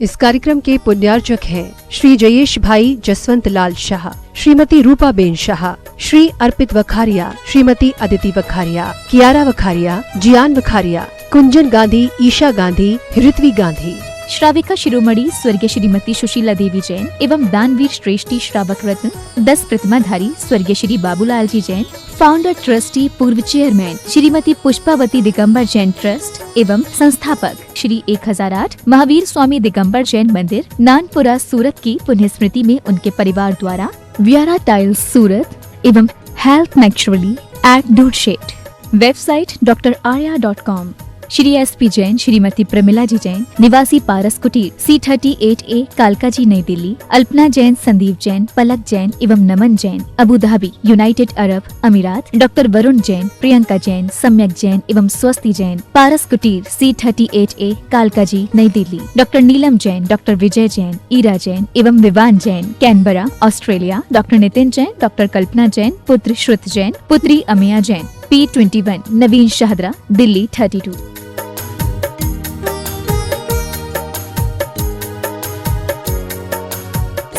इस कार्यक्रम के पुण्यार्चक हैं श्री जयेश भाई जसवंत लाल शाह, श्रीमती रूपा बेन शाह, श्री अर्पित वखारिया, श्रीमती अदिति वखारिया, कियारा वखारिया, जियान वखारिया, कुंजन गांधी, ईशा गांधी, ऋत्वी गांधी। श्राविका शिरोमणि स्वर्गीय श्रीमती सुशीला देवी जैन एवं दानवीर श्रेष्ठी श्रावक रत्न 10 प्रतिमाधारी स्वर्गीय श्री बाबूलाल जी जैन, फाउंडर ट्रस्टी पूर्व चेयरमैन श्रीमती पुष्पावती दिगंबर जैन ट्रस्ट एवं संस्थापक श्री 1008 महावीर स्वामी दिगंबर जैन मंदिर नानपुरा सूरत की पुण्य स्मृति में उनके परिवार द्वारा व्यारा टाइल्स सूरत एवं हेल्थ नेचुरली एट डूडशेट, website drarya.com। Shri SP Jain, Shrimati Pramila ji Jain, निवासी पारस कुटीर C38A कालका जी नई दिल्ली, अल्पना जैन, संदीप जैन, पलक जैन एवं Naman Jain Abu Dhabi United Arab Emirates, doctor Varun Jain, Priyanka Jain, Samyak Jain एवं स्वस्ति जैन, पारस कुटीर C38A कालका जी नई दिल्ली, डॉक्टर नीलम जैन, डॉक्टर विजय जैन, ईरा जैन एवं Vivaan Jain Canberra Australia, doctor Nitin Jain, doctor Kalpana Jain, पुत्र श्रुत जैन, पुत्री Amiya Jain, P21 Naveen Shahdara Delhi 32।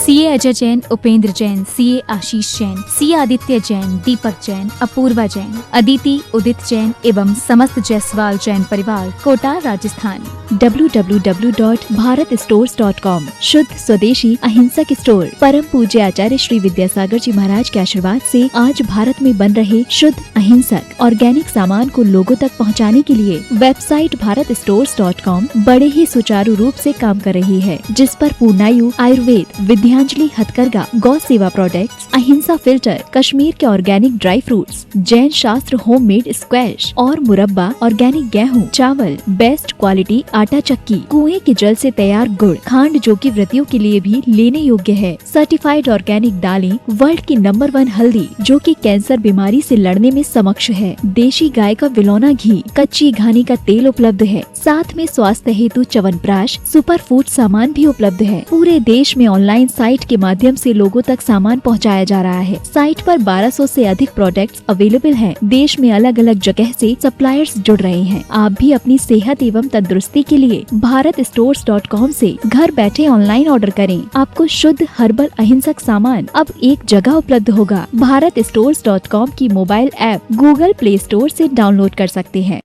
CA Ajay Jain, Upendra Jain, CA आशीष जैन, CA आदित्य जैन, दीपक जैन, अपूर्वा जैन, अदिति उदित जैन एवं समस्त जायसवाल जैन परिवार कोटा राजस्थान। www.bharatstores.com शुद्ध स्वदेशी अहिंसक स्टोर। परम पूज्य आचार्य श्री विद्यासागर जी महाराज के आशीर्वाद से आज भारत में बन रहे शुद्ध अहिंसक ऑर्गेनिक सामान को लोगों तक पहुंचाने के लिए वेबसाइट bharatstores.com बड़े ही सुचारू रूप से काम कर रही है, जिस पर पूर्णायु आयुर्वेद, विद्यांजलि हथकरघा, गौ सेवा प्रोडक्ट्स, अहिंसा फिल्टर, कश्मीर के ऑर्गेनिक ड्राई फ्रूट्स, जैन शास्त्र होममेड स्क्वैश और मुरब्बा, ऑर्गेनिक गेहूं, चावल, बेस्ट क्वालिटी आटा चक्की, कुएं के जल से तैयार गुड़, खांड जो कि व्रतियों के लिए भी लेने योग्य है, सर्टिफाइड ऑर्गेनिक दालें, वर्ल्ड की नंबर 1 हल्दी जो कि कैंसर बीमारी से लड़ने में समक्ष है, देशी गाय का विलौना घी, कच्ची घानी का तेल उपलब्ध है, साथ में स्वास्थ्य हेतु च्यवनप्राश, सुपर फूड सामान भी उपलब्ध है। पूरे देश में ऑनलाइन साइट के माध्यम से लोगों तक सामान पहुंचाया जा रहा है। साइट पर 1200 से अधिक प्रोडक्ट्स अवेलेबल हैं। देश में अलग अलग जगह से सप्लायर्स जुड़ रहे हैं। आप भी अपनी सेहत एवं तंदुरुस्ती के लिए bharatstores.com से घर बैठे ऑनलाइन ऑर्डर करें। आपको शुद्ध हर्बल अहिंसक सामान अब एक जगह उपलब्ध होगा। bharatstores.com की mobile app Google play store से डाउनलोड कर सकते हैं।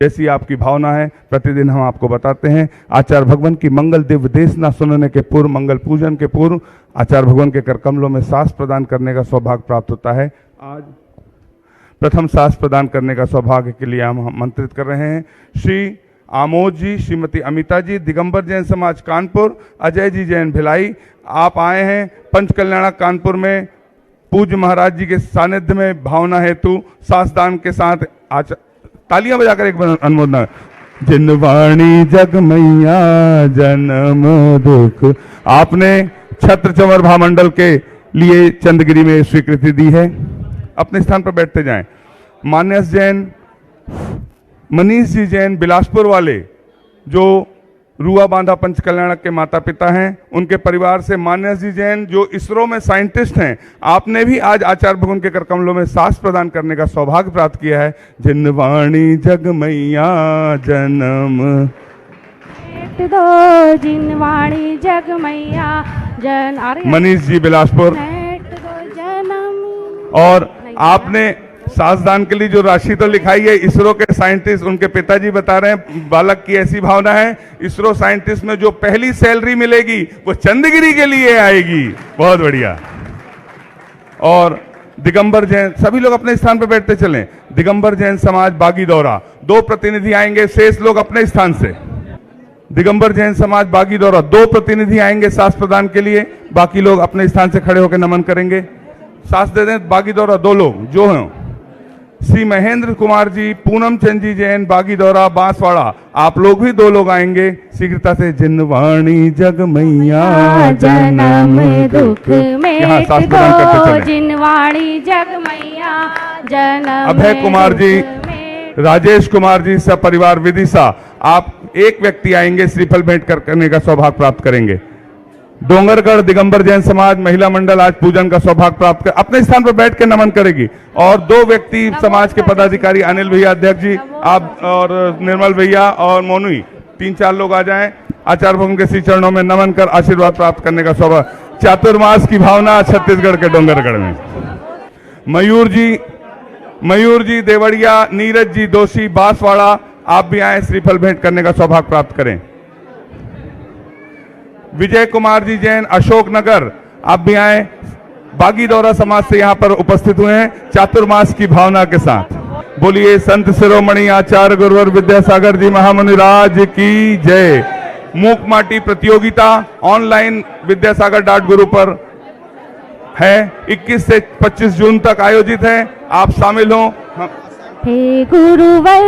जैसी आपकी भावना है प्रतिदिन हम आपको बताते हैं। आचार्य भगवान की मंगल दिव्य देशना सुनने के पूर्व, मंगल पूजन के पूर्व आचार्य भगवान के करकमलों में सांस प्रदान करने का सौभाग्य प्राप्त होता है। आज प्रथम सांस प्रदान करने का सौभाग्य के लिए हम आमंत्रित कर रहे हैं श्री आमोद जी, श्रीमती अमिता जी, दिगंबर जैन समाज कानपुर, अजय जी जैन भिलाई। आप आए हैं पंचकल्याणा कानपुर में पूज्य महाराज जी के सानिध्य में भावना हेतु सांसदान के साथ। तालियां बजाकर एक बार अनुमोदन। जिनवाणी जग मैया जन्म दुख, आपने छत्र चंवर भामंडल के लिए चंदगिरी में स्वीकृति दी है। अपने स्थान पर बैठते जाएं। मान्यस जैन, मनीष जी जैन बिलासपुर वाले, जो रुआ बांधा पंचकल्याण के माता पिता हैं, उनके परिवार से मान्यस जी जैन जो इसरो में साइंटिस्ट हैं। आपने भी आज आचार्य भगवान के करकमलों में सांस प्रदान करने का सौभाग्य प्राप्त किया है। जिनवाणी जग मैया जन्म दो, जिनवाणी जग मैया जन। मनीष जी बिलासपुर। और आपने सांसदान के लिए जो राशि तो लिखाई है, इसरो के साइंटिस्ट, उनके पिताजी बता रहे हैं बालक की ऐसी भावना है, इसरो साइंटिस्ट में जो पहली सैलरी मिलेगी वो चंदगिरी के लिए आएगी। बहुत बढ़िया। और दिगंबर जैन, सभी लोग अपने स्थान पर बैठते चलें। दिगंबर जैन समाज बागी दौरा, 2 प्रतिनिधि आएंगे, शेष लोग अपने स्थान से। दिगंबर जैन समाज बागी दौरा, 2 प्रतिनिधि आएंगे सांस प्रदान के लिए, बाकी लोग अपने स्थान से खड़े होकर नमन करेंगे। सांस दे दें। बागी दौरा 2 लोग जो हैं, श्री महेंद्र कुमार जी, पूनम चंद जी जैन, बागी दौरा बांसवाड़ा। आप लोग भी 2 लोग आएंगे शीघ्रता से। जिनवाणी जग मैया जन्म दुख में दो, जिनवाणी जग मैया जन्म। अभय कुमार जी, राजेश कुमार जी सब परिवार विदिशा, आप एक व्यक्ति आएंगे, श्रीफल भेंट करने का सौभाग्य प्राप्त करेंगे। डोंगरगढ़ दिगंबर जैन समाज महिला मंडल आज पूजन का सौभाग्य प्राप्त कर अपने स्थान पर बैठ के नमन करेगी। और 2 व्यक्ति समाज के पदाधिकारी, अनिल भैया अध्यक्ष जी, आप और निर्मल भैया और मोनू, 3-4 लोग आ जाएं, आचार्य भगवान के श्री चरणों में नमन कर आशीर्वाद प्राप्त करने का सौभाग्य। चातुर्मास की भावना छत्तीसगढ़ के डोंगरगढ़ में। मयूर जी देवड़िया, नीरज जी दोषी बांसवाड़ा, आप भी आए श्रीफल भेंट करने का सौभाग्य प्राप्त करें। विजय कुमार जी जैन अशोकनगर, आप भी आए, बागीदौरा समाज से यहाँ पर उपस्थित हुए हैं चातुर्मास की भावना के साथ। बोलिए संत शिरोमणि आचार्य गुरुवर विद्यासागर जी महामुनि राज की जय। मूक माटी प्रतियोगिता ऑनलाइन विद्यासागर.गुरु पर है, 21 से 25 जून तक आयोजित है, आप शामिल हो। हे गुरुवर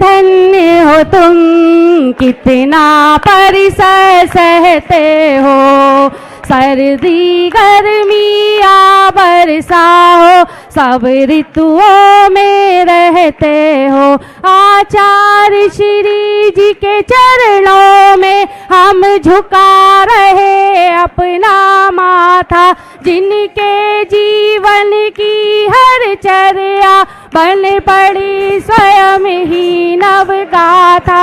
धन्य हो तुम, कितना परिसर सहते हो, सर्दी गर्मी या बरसा हो, सब ऋतुओं में रहते हो। आचार्य श्री जी के चरणों में हम झुका रहे अपना माथा, जिनके जीवन की हर चर्या बन पड़ी स्वयं ही नवगाथा।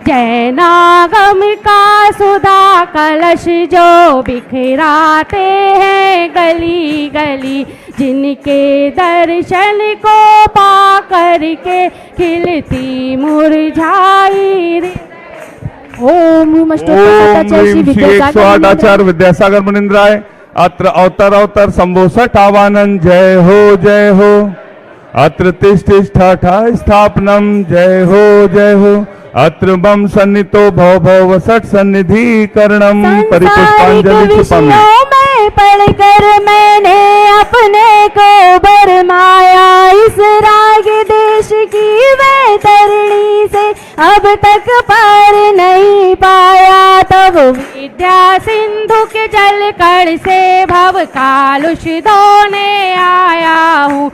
जैनागम का सुधा कलश जो बिखराते हैं गली गली, जिनके दर्शन को पा करके खिलती मुरझाई। ओम आचार्य विद्यासागर मुनिंद्राय अत्र अवतर संबोसठ आवानन जय हो। अत्र तिष्ठा स्थापनम जय हो। अत्र बम सन्नितो भव वसठ सन्निधि करणम परिपुष्पांजलि क्षिपम। पढ़कर मैंने अपने को बरमाया, इस राग देश की वैतरणी से अब तक पार नहीं पाया। तब विद्या सिंधु के जल कण से भव कालुष धोने आया हूँ।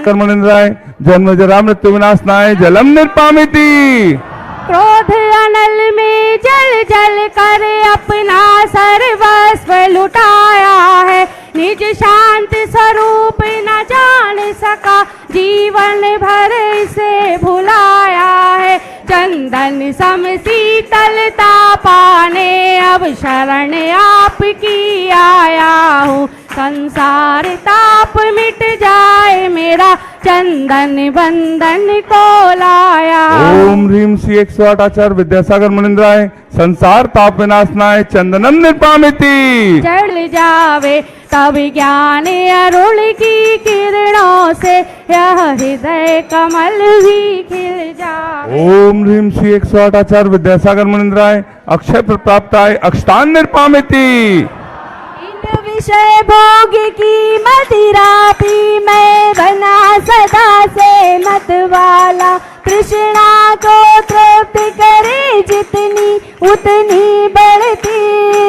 कर्मनिंद्राय जन्म जरा मृत्यु विनाशनाय जलम निर्पामिति। क्रोध अनल में जल जल कर अपना सर्वस्व लुटाया है, निज शांत स्वरूप न जान सका, जीवन भर इसे भुलाया है। चंदन सम शीतलता पाने अब शरण आपकी आया हूँ, संसार ताप मिट जाए मेरा, चंदन बंधन को लाया। ओम ह्रीम श्री 108 आचार्य विद्यासागर मुनिंद्राय संसार ताप विनाशनाय चंदनम निर्पामिति। चढ़ जावे तब ज्ञान अरुण की किरणों से यह हृदय कमल भी खिल जावे। ओम ह्रीम श्री 108 आचार्य विद्यासागर मुनिंद्राय अक्षय प्राप्ताय अक्षतान निर्पामिति। विषय भोग की मदिरा पी मैं बना सदा से मत वाला, तृष्णा को तृप्त करे जितनी उतनी बढ़ती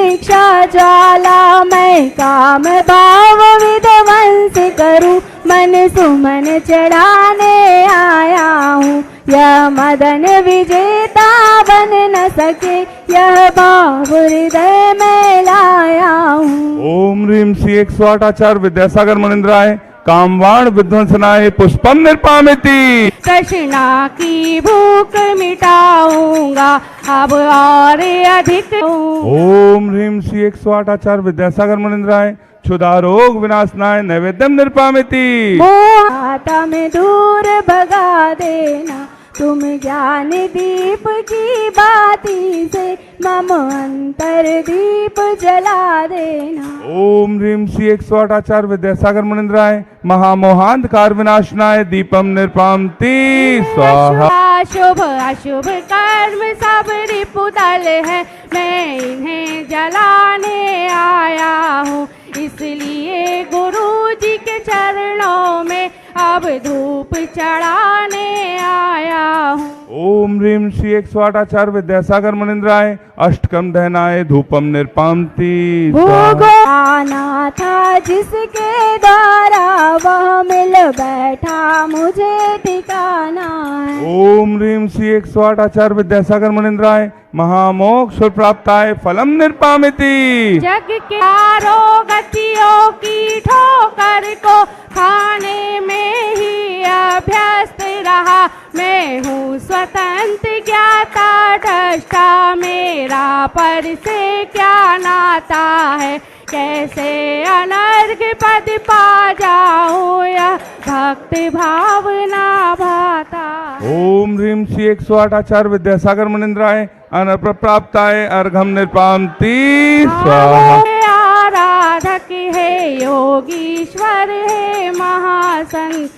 इच्छा ज्वाला। मैं काम भाव विध्वंस करूं, मन सुमन चढ़ाने आया हूँ, यह मदन विजेता बन न सके, यह भाव हृदय में लाया हूँ। ओम ह्रीम श्री 108 आचार्य विद्यासागर मुनिंद्राय कामवाण विध्वंसनाय पुष्पम निर्पामिति। तृष्णा की भूख मिटाऊंगा अब और अधिक। ओम ह्रीम श्री 108 आचार्य विद्यासागर मुनिंद्राय क्षुधा रोग विनाशनाय नैवेद्यम निर्पामिति। मोह में दूर भगा देना, तुम ज्ञान दीप की बाती से मम अंतर दीप जला देना। ओम ह्रीम श्री 108 आचार्य विद्यासागर मुनिंद्राय महामोहांधकार विनाशनाय दीपम निर्पामिति स्वाहा। शुभ अशुभ कर्म सब रिपुदल है, मैं इन्हें जलाने आया हूँ, इसलिए गुरु जी के चरणों में अब धूप चढ़ाने आया हूँ। ओम ह्रीं श्री 108 आचार्य विद्यासागर मुनिंद्राय अष्टकम दहनाय धूपम निर्पामति भोगो आना था जिसके द्वारा वह मिल बैठा मुझे ठिकाना है। ओम ह्रीं श्री 108 आचार्य विद्यासागर मुनिंद्राय महामोक्ष प्राप्ताय फलम निर्पामिति। जग के चारों गतियों की ठोकर को खाने में ही अभ्यस्त रहा। मैं हूँ स्वतंत्र ज्ञाता दृष्टा, मेरा पर से क्या नाता है। कैसे अनर्घ पद पा जाऊं, यह भक्त भावना भाता। ओम ह्रीं श्री 108 आचार्य विद्यासागर मुनिंद्राय अनर्घ प्राप्ताय अर्घम निर्पामति स्वाहा। आराधक है योगीश्वर है महासंत,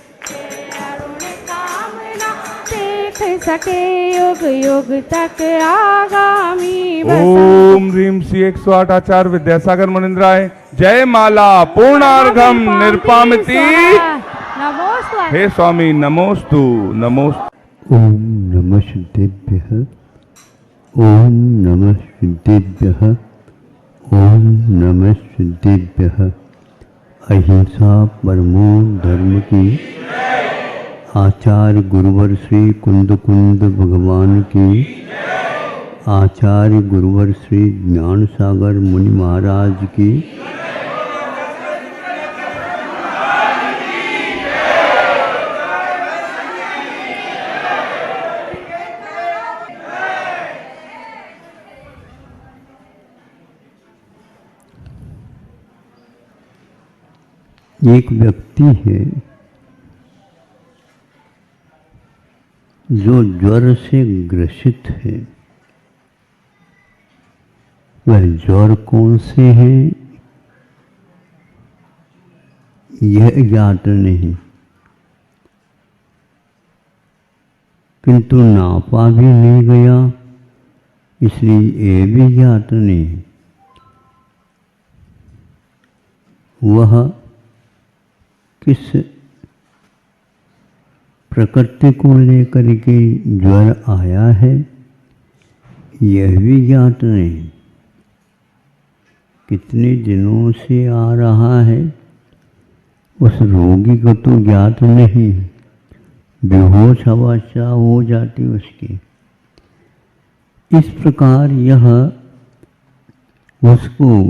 अरुण कामना देख सके युग युग तक आगामी बसंत। ओम ह्रीं श्री 108 आचार्य विद्यासागर मुनिंद्राय जय माला पूर्णार्घम निर्पामिति। नमोस्तु। हे स्वामी नमोस्तु नमोस्तु। ओम नमः शुद्धेभ्यः, ओम नमः शुद्धेभ्यः, ओम नमः शुद्धेभ्यः। अहिंसा परमो धर्म की आचार्य गुरुवर श्री कुंद कुंद भगवान की, आचार्य गुरुवर श्री ज्ञान सागर मुनि महाराज की, एक व्यक्ति है जो ज्वर से ग्रसित है। वह ज्वर कौन से है यह ज्ञात नहीं, किंतु नापा भी नहीं गया, इसलिए ये भी ज्ञात नहीं। वह किस प्रकृति को लेकर के ज्वर आया है यह भी ज्ञात नहीं। कितने दिनों से आ रहा है उस रोगी को तो ज्ञात नहीं, बेहोश अवस्था हो जाती उसकी। इस प्रकार यह उसको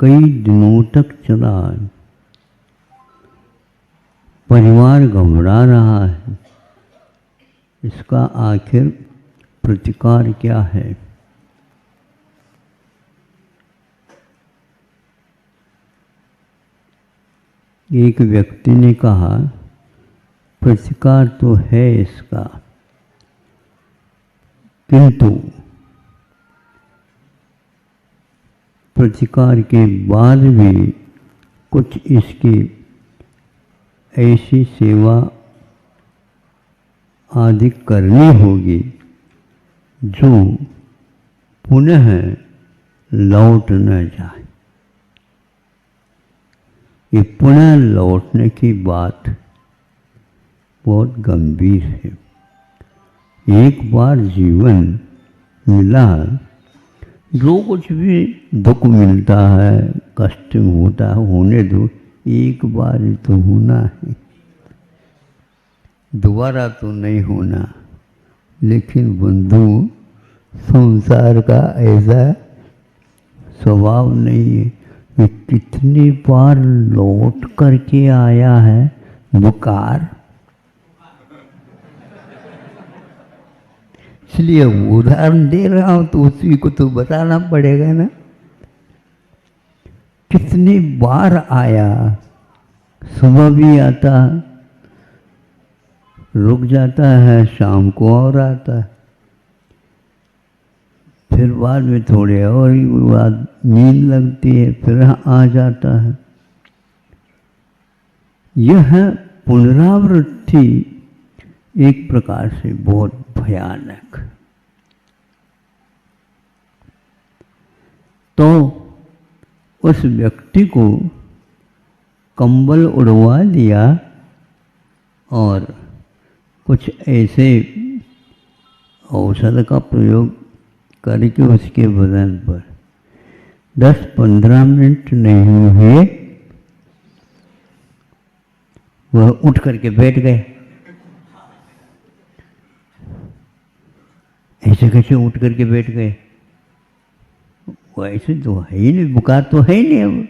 कई दिनों तक चला। परिवार घबरा रहा है, इसका आखिर प्रतिकार क्या है। एक व्यक्ति ने कहा प्रतिकार तो है इसका, किंतु प्रतिकार के बाद भी कुछ इसकी ऐसी सेवा आदि करनी होगी जो पुनः लौट न जाए। ये पुनः लौटने की बात बहुत गंभीर है। एक बार जीवन मिला, जो कुछ भी दुख मिलता है, कष्ट होता है, होने दो, एक बार ही तो होना है, दोबारा तो नहीं होना। लेकिन बंधु, संसार का ऐसा स्वभाव नहीं है कि कितनी बार लौट करके आया है बुखार। इसलिए उदाहरण दे रहा हूं तो उसी को तो बताना पड़ेगा ना। कितनी बार आया, सुबह भी आता, रुक जाता है, शाम को और आता है, फिर बाद में थोड़े और बाद नींद लगती है, फिर आ जाता है। यह पुनरावृत्ति एक प्रकार से बहुत भयानक। तो उस व्यक्ति को कंबल उड़वा दिया और कुछ ऐसे औषध का प्रयोग करके उसके बदन पर 10-15 मिनट नहीं हुए वह उठ करके बैठ गए। ऐसे कैसे उठ करके बैठ गए? वो ऐसे तो है ही नहीं, बुखार तो है ही नहीं, अब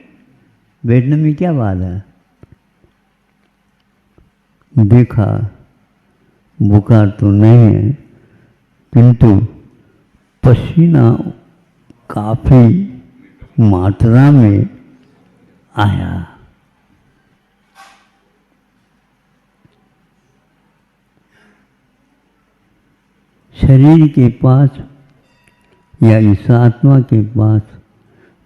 बैठने में क्या बात है। देखा बुखार तो नहीं है, किंतु पसीना काफी मात्रा में आया। शरीर के पास या इस आत्मा के पास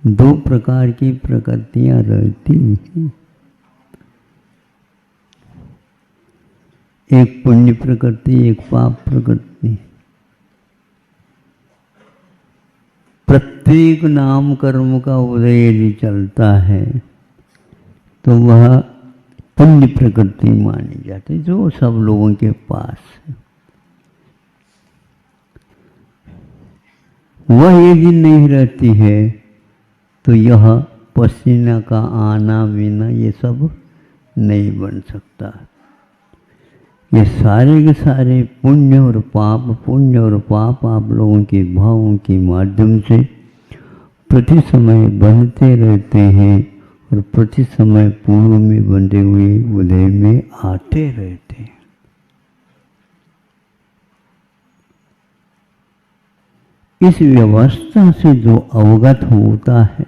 दो प्रकार की प्रकृतियां रहती हैं, एक पुण्य प्रकृति, एक पाप प्रकृति। प्रत्येक नाम कर्म का उदय यदि चलता है तो वह पुण्य प्रकृति मानी जाती है, जो सब लोगों के पास है। वह यदि नहीं रहती है तो यह पसीना का आना मीना ये सब नहीं बन सकता। ये सारे के सारे पुण्य और पाप आप लोगों के भावों के माध्यम से प्रति समय बनते रहते हैं और प्रति समय पूर्व में बंधे हुए उदय में आते रहते हैं। इस व्यवस्था से जो अवगत होता है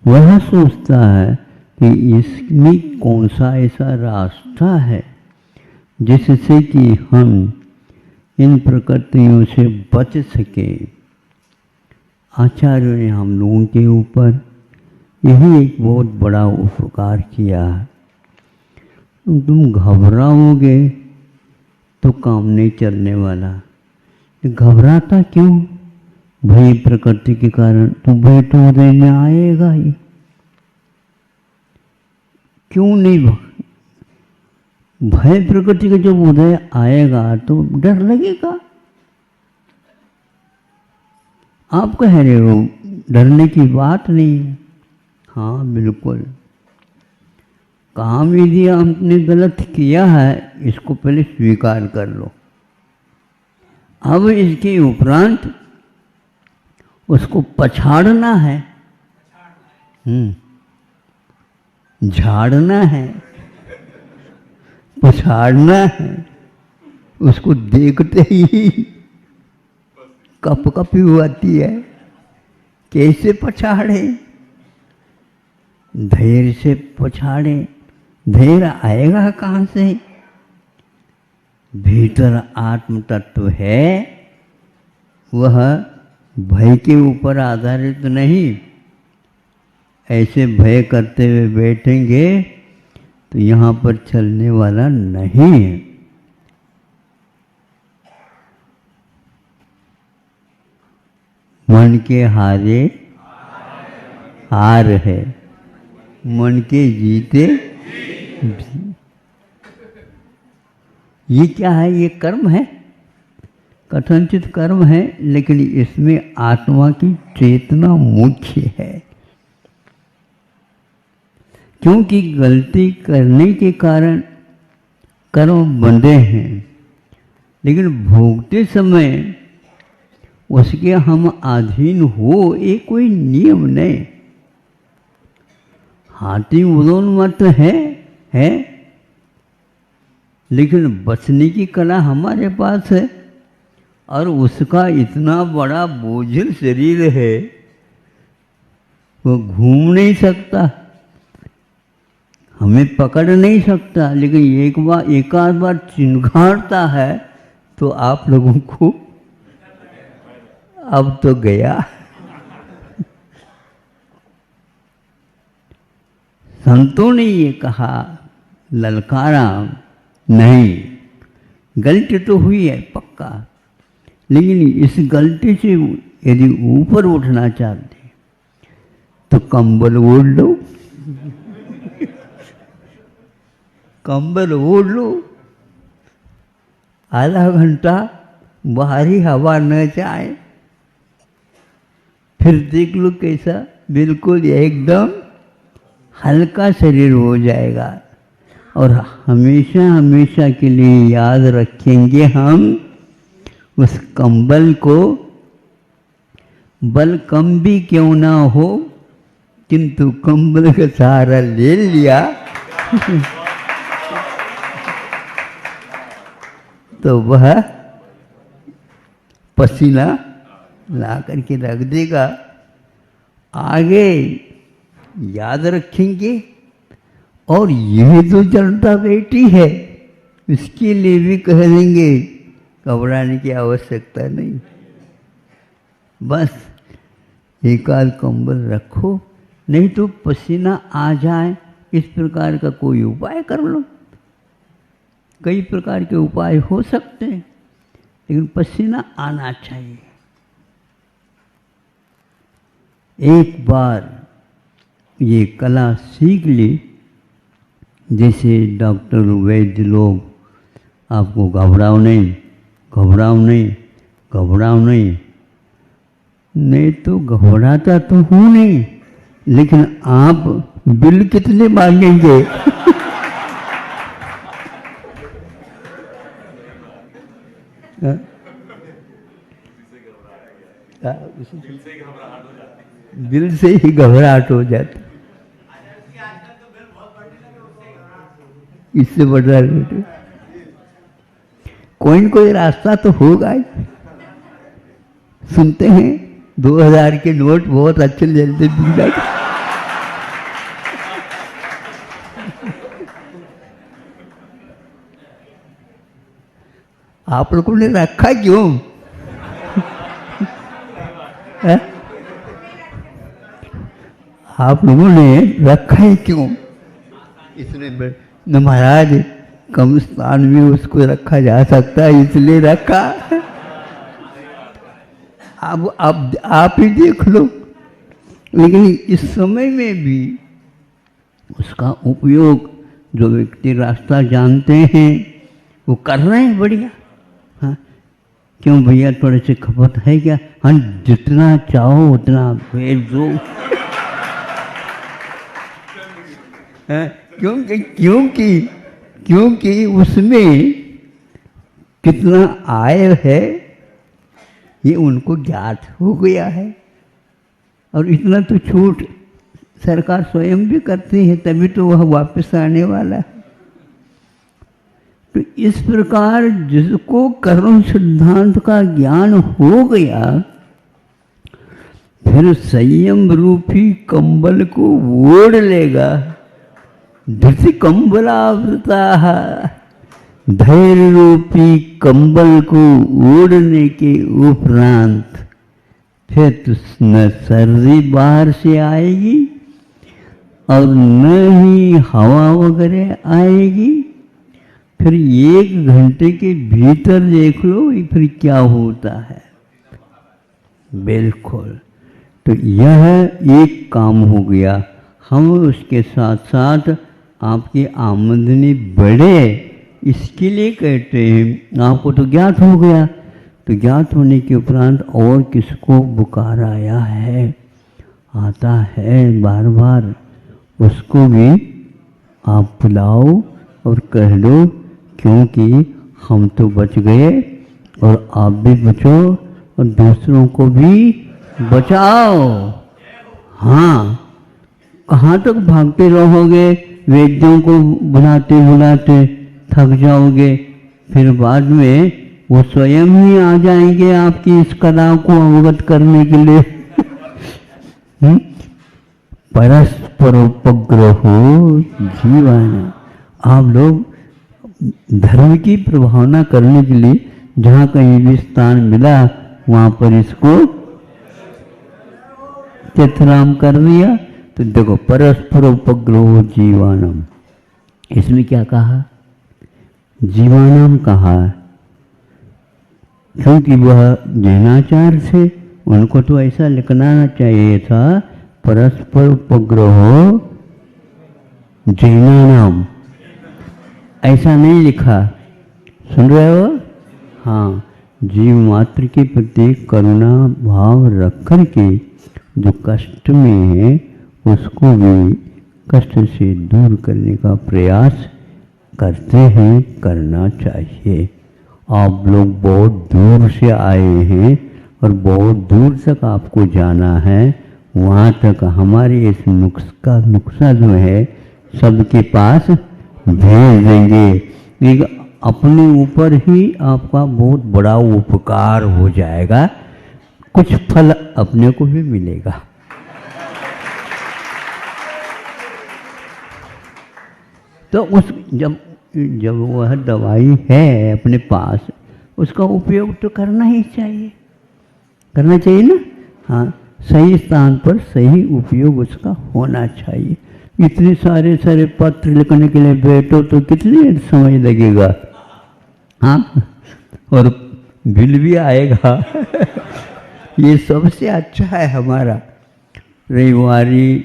वह सोचता है कि इसमें कौन सा ऐसा रास्ता है जिससे कि हम इन प्रकृतियों से बच सके। आचार्यों ने हम लोगों के ऊपर यही एक बहुत बड़ा उपकार किया है। तुम घबराओगे तो काम नहीं चलने वाला। घबराता क्यों? भय प्रकृति के कारण। तो भय तो हृदय में आएगा ही, क्यों नहीं? भय प्रकृति का जब उदय आएगा तो डर लगेगा। आप कह रहे हो डरने की बात नहीं है। हाँ बिल्कुल, काम यदि आपने गलत किया है इसको पहले स्वीकार कर लो। अब इसके उपरांत उसको पछाड़ना है, झाड़ना है, पछाड़ना है। उसको देखते ही कपकपी आती है। कैसे पछाड़े? धैर्य से पछाड़े। धैर्य आएगा कहाँ से? भीतर आत्म तत्व है, वह भय के ऊपर आधारित नहीं। ऐसे भय करते हुए बैठेंगे तो यहाँ पर चलने वाला नहीं है। मन के हारे हार है, मन के जीते ये क्या है? ये कर्म है, कथनचित कर्म है, लेकिन इसमें आत्मा की चेतना मुख्य है। क्योंकि गलती करने के कारण कर्म बंधे हैं, लेकिन भोगते समय उसके हम अधीन हो ये कोई नियम नहीं। हाथी उदोन्मत्त है, लेकिन बचने की कला हमारे पास है। और उसका इतना बड़ा बोझिल शरीर है, वो घूम नहीं सकता, हमें पकड़ नहीं सकता। लेकिन एक आध बार चिंगारता है तो आप लोगों को अब तो गया। संतों ने ये कहा, ललकारा नहीं, गलती तो हुई है पक्का, लेकिन इस गलती से यदि ऊपर उठना चाहते तो कंबल ओढ़ लो, कंबल ओढ़ लो। आधा घंटा बाहरी हवा न जाए, फिर देख लो कैसा बिल्कुल एकदम हल्का शरीर हो जाएगा। और हमेशा हमेशा के लिए याद रखेंगे हम उस कंबल को, बल कम भी क्यों ना हो, किंतु कंबल का सहारा ले लिया तो वह पसीना ला करके रख देगा। आगे याद रखेंगे। और यह जो जनता बैठी है इसके लिए भी कह देंगे घबराने की आवश्यकता नहीं, बस एक आध कंबल रखो, नहीं तो पसीना आ जाए इस प्रकार का कोई उपाय कर लो। कई प्रकार के उपाय हो सकते हैं, लेकिन पसीना आना चाहिए। एक बार ये कला सीख ली, जैसे डॉक्टर वैद्य लोग आपको घबराओ नहीं, घबराओ नहीं, घबराओ नहीं, नहीं तो घबराता तो हूँ नहीं, लेकिन आप बिल कितने मांगेंगे बिल से ही घबराहट हो जाती, इससे बढ़ा बेटे कोई न कोई रास्ता तो होगा ही। सुनते हैं 2000 के नोट बहुत अच्छे जल्दी बिक जाते। आप लोगों ने रखा क्यों है? आप लोगों ने रखा है क्यों? इसने न महाराज कम स्थान में उसको रखा जा सकता है, इसलिए रखा। अब आप ही देख लो। लेकिन इस समय में भी उसका उपयोग जो व्यक्ति रास्ता जानते हैं वो कर रहे हैं बढ़िया। हाँ, क्यों भैया थोड़े से खपत है क्या? हाँ, जितना चाहो उतना भेज दो। क्योंकि उसमें कितना आय है ये उनको ज्ञात हो गया है, और इतना तो छूट सरकार स्वयं भी करती है, तभी तो वह वापस आने वाला है। तो इस प्रकार जिसको कर्म सिद्धांत का ज्ञान हो गया, फिर संयम रूपी कंबल को ओढ़ लेगा। धृति कंबलावृता, धैर्य रूपी कंबल को ओढ़ने के उपरांत फिर तो न सर्दी बाहर से आएगी और न ही हवा वगैरह आएगी। फिर 1 घंटे के भीतर देख लो फिर क्या होता है। बिल्कुल, तो यह एक काम हो गया। हम उसके साथ साथ आपकी आमदनी बढ़े इसके लिए कहते हैं। आपको तो ज्ञात हो गया, तो ज्ञात होने के उपरांत और किसको बुखार आया है, आता है बार बार, उसको भी आप बुलाओ और कह दो, क्योंकि हम तो बच गए और आप भी बचो और दूसरों को भी बचाओ। हाँ, कहाँ तक भागते रहोगे? वैद्यों को बुलाते बुलाते थक जाओगे, फिर बाद में वो स्वयं ही आ जाएंगे आपकी इस कला को अवगत करने के लिए। परस्पर उपग्रहो जीवन। आप लोग धर्म की प्रभावना करने के लिए जहाँ कहीं भी स्थान मिला वहाँ पर इसको चित्राम कर दिया। तो देखो, परस्पर उपग्रहो जीवानम, इसमें क्या कहा? जीवानम कहा, क्योंकि वह जैनाचार्य थे, उनको तो ऐसा लिखना चाहिए था परस्पर उपग्रहो जैनानाम, ऐसा नहीं लिखा। सुन रहे हो? हाँ, जीव मात्र के प्रति करुणा भाव रख कर के जो कष्ट में है उसको भी कष्ट से दूर करने का प्रयास करते हैं, करना चाहिए। आप लोग बहुत दूर से आए हैं और बहुत दूर तक आपको जाना है, वहाँ तक हमारे इस नुस्खा जो है सबके पास भेज देंगे। एक अपने ऊपर ही आपका बहुत बड़ा उपकार हो जाएगा, कुछ फल अपने को भी मिलेगा। तो उस जब वह दवाई है अपने पास, उसका उपयोग तो करना ही चाहिए, करना चाहिए ना। हाँ, सही स्थान पर सही उपयोग उसका होना चाहिए। इतने सारे सारे पत्र लिखने के लिए बैठो तो कितने समय लगेगा, हाँ, और बिल भी आएगा। ये सबसे अच्छा है हमारा। रविवारी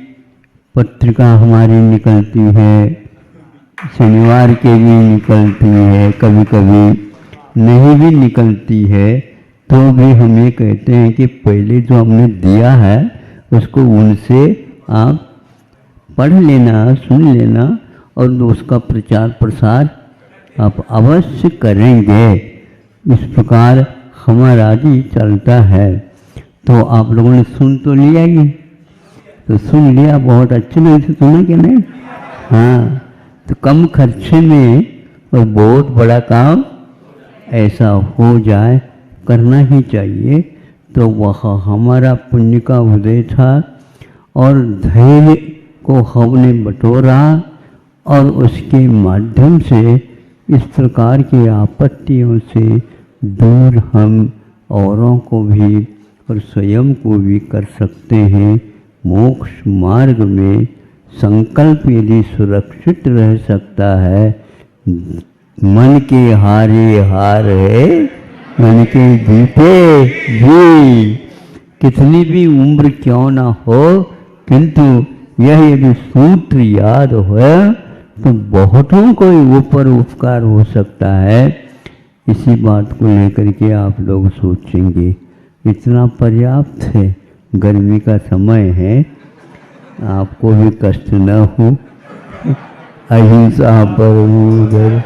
पत्रिका हमारी निकलती है, शनिवार के भी निकलती है, कभी कभी नहीं भी निकलती है, तो भी हम ये कहते हैं कि पहले जो हमने दिया है उसको उनसे आप पढ़ लेना, सुन लेना और उसका प्रचार प्रसार आप अवश्य करेंगे। इस प्रकार हमारा जी चलता है। तो आप लोगों ने सुन तो लिया ही, तो सुन लिया, बहुत अच्छे नहीं से सुना क्या नहीं? हाँ, तो कम खर्चे में और बहुत बड़ा काम ऐसा हो जाए, करना ही चाहिए। तो वह हमारा पुण्य का उदय था और धैर्य को हमने बटोरा और उसके माध्यम से इस प्रकार की आपत्तियों से दूर हम औरों को भी और स्वयं को भी कर सकते हैं। मोक्ष मार्ग में संकल्प यदि सुरक्षित रह सकता है, मन के हारे हार है, मन के जीते जी। कितनी भी उम्र क्यों ना हो, किंतु यह यदि सूत्र याद हो तो बहुतों को ऊपर उपकार हो सकता है। इसी बात को लेकर के आप लोग सोचेंगे, इतना पर्याप्त है। गर्मी का समय है, आपको भी कष्ट न हो। अहिंसा परमो धर्मः।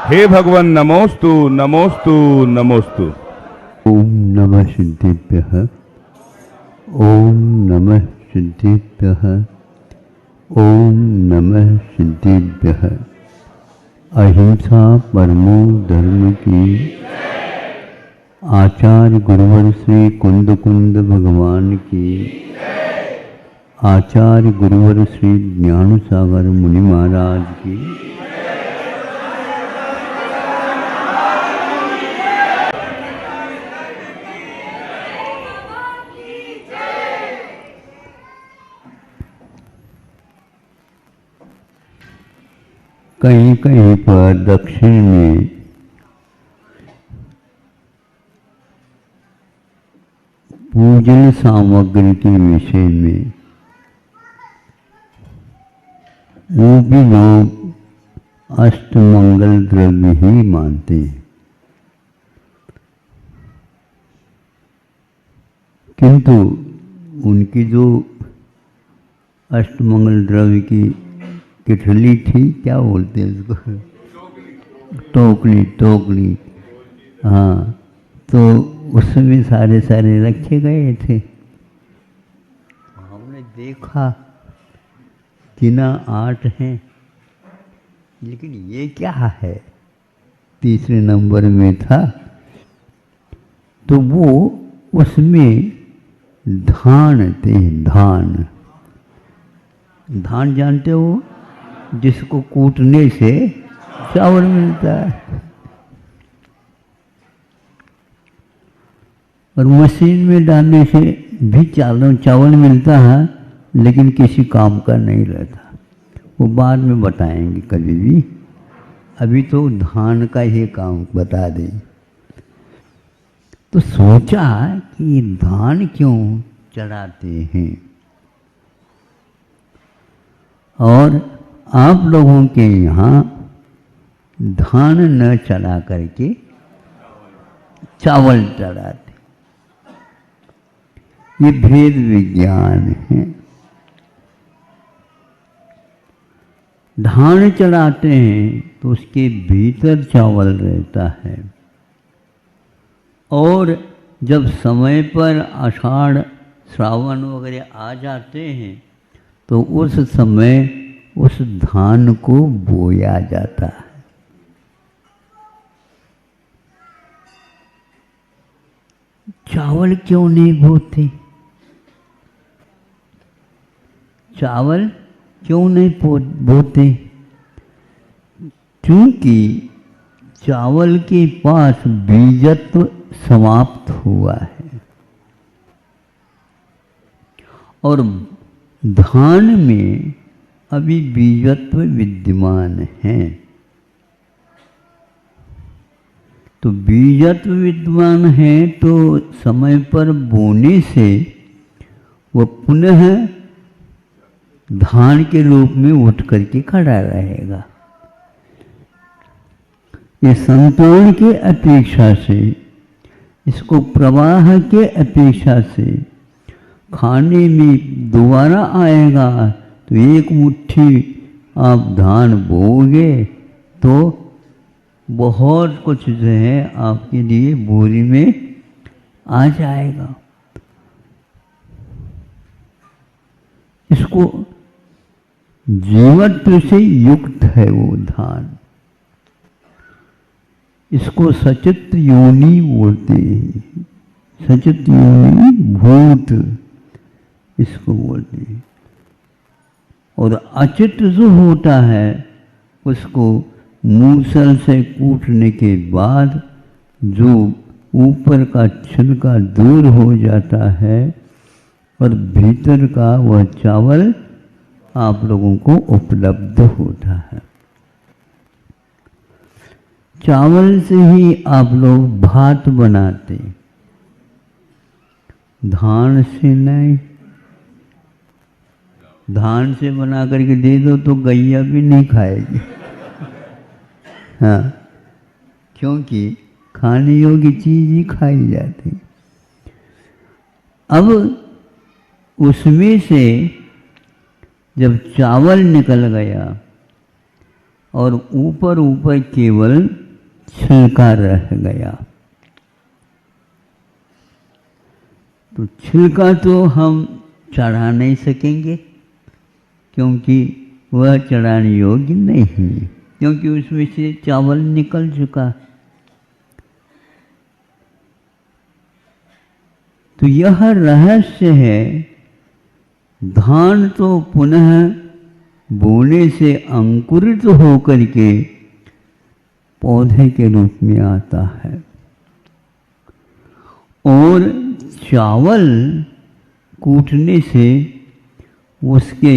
हे भगवान नमोस्तु नमोस्तु नमोस्तु। ओम नमः सिद्धेभ्यः, ओम नमः सिद्धेभ्यः, ओम नमः सिद्धेभ्यः। अहिंसा परमो धर्म की। आचार्य गुरुवर श्री कुंद कुंद भगवान की। आचार्य गुरुवर श्री ज्ञान सागर मुनि महाराज की। कहीं कहीं पर दक्षिण में पूजन सामग्री के विषय में वो भी लोग अष्टमंगल द्रव्य ही मानते हैं, किंतु उनकी जो अष्टमंगल द्रव्य की किठली थी, क्या बोलते हैं उसको, टोकली, हाँ, तो उसमें सारे रखे गए थे। हमने देखा जिना 8 हैं, लेकिन ये क्या है, तीसरे नंबर में था। तो वो उसमें धान थे। धान जानते हो, जिसको कूटने से चावल मिलता है, और मशीन में डालने से भी चावल मिलता है, लेकिन किसी काम का नहीं रहता। वो बाद में बताएंगे कभी भी, अभी तो धान का ही काम बता दें। तो सोचा कि धान क्यों चढ़ाते हैं, और आप लोगों के यहाँ धान न चढ़ा करके चावल चढ़ाते। ये भेद विज्ञान है। धान चढ़ाते हैं तो उसके भीतर चावल रहता है, और जब समय पर आषाढ़ श्रावण वगैरह आ जाते हैं तो उस समय उस धान को बोया जाता है। चावल क्यों नहीं बोते? चावल क्यों नहीं बोते? क्योंकि चावल के पास बीजत्व समाप्त हुआ है, और धान में अभी बीजत्व विद्यमान है। तो बीजत्व विद्यमान है तो समय पर बोने से वह पुनः धान के रूप में उठ करके खड़ा रहेगा। ये संतुलन के अपेक्षा से, इसको प्रवाह के अपेक्षा से खाने में दोबारा आएगा। तो एक मुट्ठी आप धान बोओगे तो बहुत कुछ जो है आपके लिए बोरी में आ जाएगा। इसको जीवत्व से युक्त है वो धान। इसको सचित योनि बोलते हैं। सचित योनि भूत इसको बोलते हैं। और अचित जो होता है उसको मूसल से कूटने के बाद जो ऊपर का छिलका दूर हो जाता है और भीतर का वह चावल आप लोगों को उपलब्ध होता है। चावल से ही आप लोग भात बनाते, धान से नहीं। धान से बना करके दे दो तो गैया भी नहीं खाएगी। हाँ, क्योंकि खाने योग्य चीज ही खाई जाती। अब उसमें से जब चावल निकल गया और ऊपर ऊपर केवल छिलका रह गया, तो छिलका तो हम चढ़ा नहीं सकेंगे, क्योंकि वह चढ़ाने योग्य नहीं है, क्योंकि उसमें से चावल निकल चुका। तो यह रहस्य है। धान तो पुनः बोने से अंकुरित होकर के पौधे के रूप में आता है, और चावल कूटने से उसके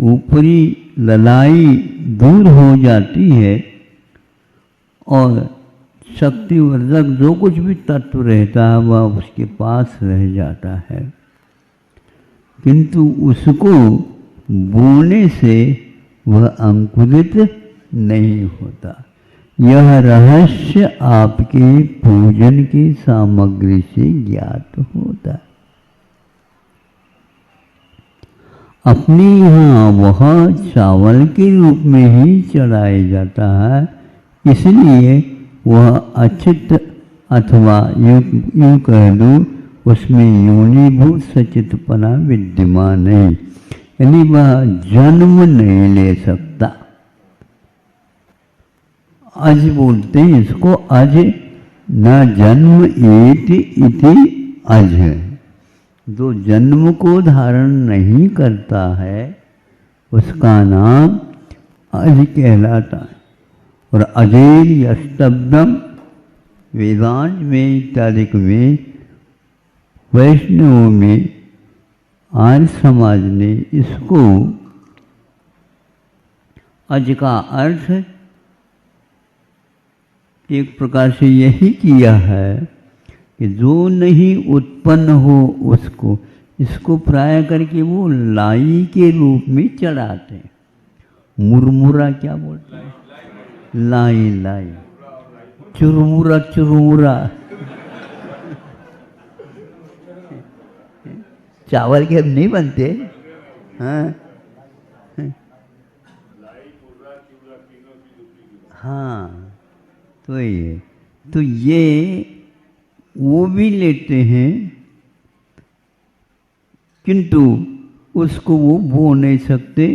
ऊपरी ललाई दूर हो जाती है और शक्तिवर्धक जो कुछ भी तत्व रहता है वह उसके पास रह जाता है, किंतु उसको बोने से वह अंकुरित नहीं होता। यह रहस्य आपके पूजन की सामग्री से ज्ञात होता है। अपने यहाँ वह चावल के रूप में ही चढ़ाया जाता है, इसलिए वह अचित अथवा यूँ कह दूँ उसमें योनिभूत सचितपना विद्यमान है, यानी वह जन्म नहीं ले सकता। अज बोलते हैं इसको, अज न जन्म एति इति अज। जो जन्म को धारण नहीं करता है उसका नाम अज कहलाता है। और अजेर यष्टव्यम वेदांत में इत्यादि में वैष्णव में आर्य समाज ने इसको अज का अर्थ एक प्रकार से यही किया है कि जो नहीं उत्पन्न हो उसको, इसको प्राय करके वो लाई के रूप में चढ़ाते हैं। मुरमुरा क्या बोलते हैं? लाई लाई। चुरमुरा चुरमुरा। चावल के नहीं बनते। हाँ हाँ, तो ये वो भी लेते हैं, किंतु उसको वो बो नहीं सकते,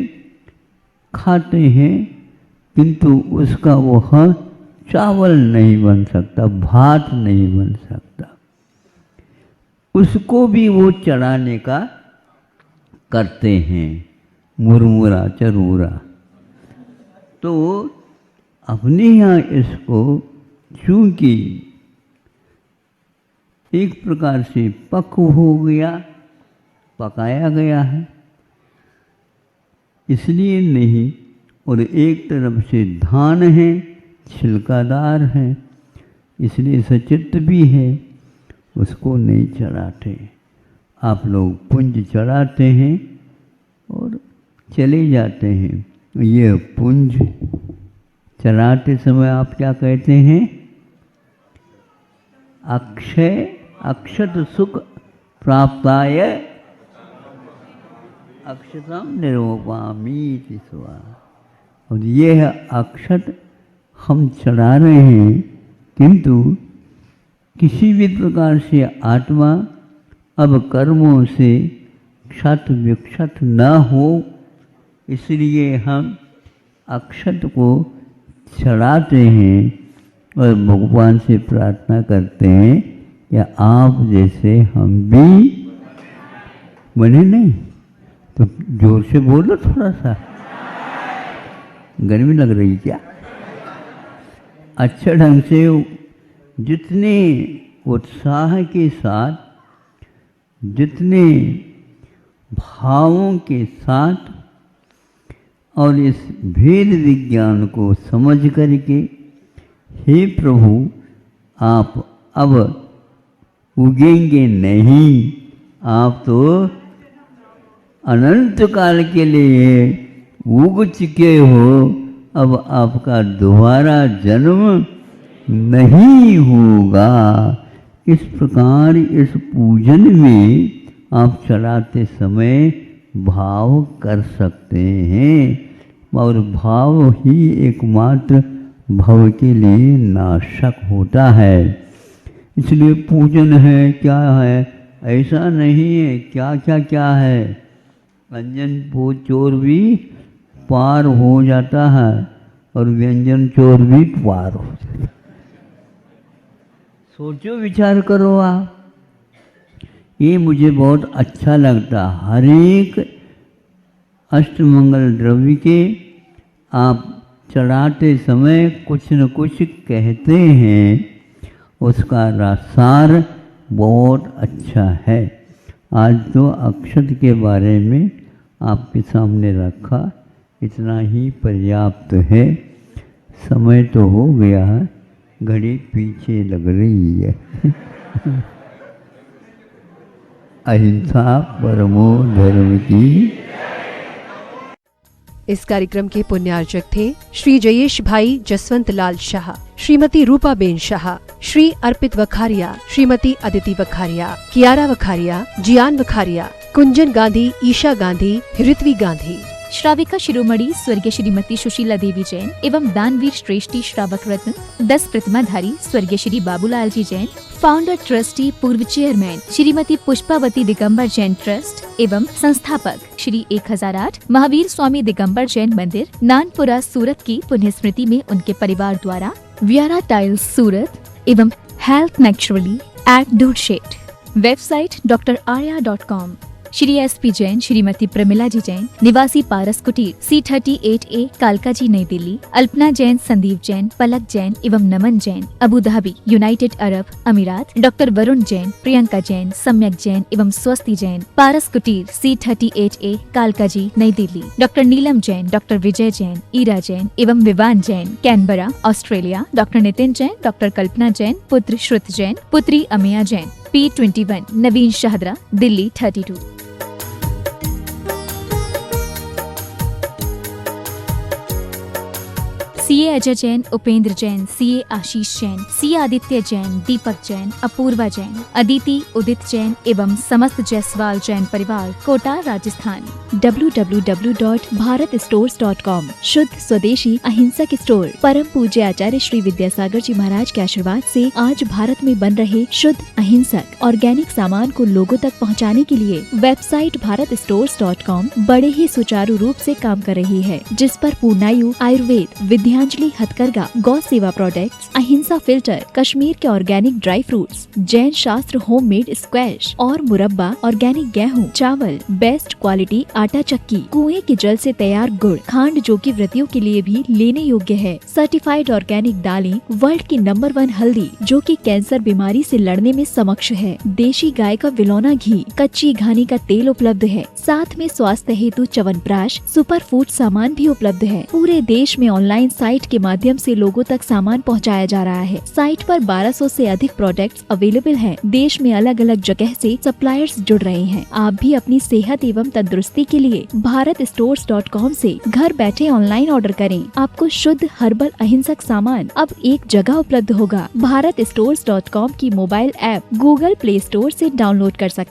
खाते हैं, किंतु उसका वह चावल नहीं बन सकता, भात नहीं बन सकता। उसको भी वो चढ़ाने का करते हैं, मुरमुरा चरूरा। तो अपने यहाँ इसको चूंकि एक प्रकार से पक हो गया, पकाया गया है, इसलिए नहीं, और एक तरफ से धान है, छिलकादार है, इसलिए सचित भी है, उसको नहीं चढ़ाते। आप लोग पुंज चढ़ाते हैं और चले जाते हैं। ये पुंज चढ़ाते समय आप क्या कहते हैं? अक्षय अक्षत सुख प्राप्ताय अक्षतम निरूपामी स्वा। और ये है अक्षत हम चढ़ा रहे हैं, किंतु किसी भी प्रकार से आत्मा अब कर्मों से क्षत विक्षत न हो, इसलिए हम अक्षत को चढ़ाते हैं और भगवान से प्रार्थना करते हैं कि आप जैसे हम भी बने। नहीं तो जोर से बोलो थोड़ा सा, गर्मी लग रही क्या? अच्छे ढंग से जितने उत्साह के साथ, जितने भावों के साथ और इस भेद विज्ञान को समझ करके, हे प्रभु आप अब उगेंगे नहीं, आप तो अनंत काल के लिए उग चुके हो, अब आपका दोबारा जन्म नहीं होगा। इस प्रकार इस पूजन में आप चढ़ाते समय भाव कर सकते हैं, और भाव ही एकमात्र भव के लिए नाशक होता है। इसलिए पूजन है क्या है, ऐसा नहीं है क्या क्या क्या है। व्यंजन चोर भी पार हो जाता है और व्यंजन चोर भी पार हो जाता है। सोचो, विचार करो आप। ये मुझे बहुत अच्छा लगता। हर एक अष्टमंगल द्रव्य के आप चढ़ाते समय कुछ न कुछ कहते हैं, उसका रसार बहुत अच्छा है। आज तो अक्षत के बारे में आपके सामने रखा, इतना ही पर्याप्त है। समय तो हो गया है, घड़ी पीछे लग रही है। अहिंसा परमो धर्म की। इस कार्यक्रम के पुण्यार्चक थे श्री जयेश भाई जसवंत लाल शाह, श्रीमती रूपाबेन शाह, श्री अर्पित वखारिया, श्रीमती अदिति वखारिया, कियारा वखारिया, जियान वखारिया, कुंजन गांधी, ईशा गांधी, ऋत्वी गांधी। श्राविका शिरोमणि स्वर्गीय श्रीमती सुशीला देवी जैन एवं दानवीर श्रेष्ठी श्रावक रत्न 10 प्रतिमाधारी स्वर्गीय श्री बाबूलाल जी जैन, फाउंडर ट्रस्टी पूर्व चेयरमैन श्रीमती पुष्पावती दिगंबर जैन ट्रस्ट एवं संस्थापक श्री 1008 महावीर स्वामी दिगंबर जैन मंदिर नानपुरा सूरत की पुण्य स्मृति में उनके परिवार द्वारा व्यारा टाइल्स सूरत एवं हेल्थ नेचुरली एट डूडशेट। Website drarya.com। Shri SP Jain, Shrimati Pramila ji Jain, निवासी पारस कुटीर C38A कालका जी नई दिल्ली, अल्पना जैन, संदीप जैन, पलक जैन एवं Naman Jain Abu Dhabi United Arab Emirates, doctor Varun Jain, Priyanka Jain, Samyak Jain एवं स्वस्ति जैन, पारस कुटीर C38A कालका जी नई दिल्ली, डॉक्टर नीलम जैन, डॉक्टर विजय जैन, ईरा जैन एवं Vivaan Jain, Canberra Australia, doctor Nitin Jain, doctor Kalpana Jain, पुत्र श्रुत जैन, पुत्री Amiya Jain, P21 Naveen Shahdara Delhi 32। CA Ajay Jain, Upendra Jain, CA Ashish Jain, CA Aditya Jain, Deepak Jain, Apoorva Jain, Aditi, Udit Jain एवं समस्त जायसवाल जैन परिवार, कोटा, राजस्थान। www.bharatstores.com शुद्ध स्वदेशी अहिंसक स्टोर। परम पूज्य आचार्य श्री विद्यासागर जी महाराज के आशीर्वाद से आज भारत में बन रहे शुद्ध अहिंसक ऑर्गेनिक सामान को लोगों तक पहुंचाने के लिए वेबसाइट bharatstores.com बड़े ही सुचारू रूप से काम कर रही है, जिस पर पूर्णायु आयुर्वेद, विद्यांजलि हथकरघा, गौ सेवा प्रोडक्ट्स, अहिंसा फिल्टर, कश्मीर के ऑर्गेनिक ड्राई फ्रूट्स, जैन शास्त्र होममेड स्क्वैश और मुरब्बा, ऑर्गेनिक गेहूं, चावल, बेस्ट क्वालिटी आटा चक्की, कुएं के जल से तैयार गुड़, खांड जो कि व्रतियों के लिए भी लेने योग्य है, सर्टिफाइड ऑर्गेनिक दालें, वर्ल्ड की नंबर 1 हल्दी जो कि कैंसर बीमारी से लड़ने में समक्ष है, देशी गाय का विलौना घी, कच्ची घानी का तेल उपलब्ध है, साथ में स्वास्थ्य हेतु च्यवनप्राश, सुपर फूड सामान भी उपलब्ध है। पूरे देश में ऑनलाइन साइट के माध्यम से लोगों तक सामान पहुंचाया जा रहा है। साइट पर 1200 से अधिक प्रोडक्ट्स अवेलेबल हैं। देश में अलग अलग जगह से सप्लायर्स जुड़ रहे हैं। आप भी अपनी सेहत एवं तंदुरुस्ती के लिए bharatstores.com से घर बैठे ऑनलाइन ऑर्डर करें। आपको शुद्ध हर्बल अहिंसक सामान अब एक जगह उपलब्ध होगा। bharatstores.com की mobile app Google play store से डाउनलोड कर सकते हैं।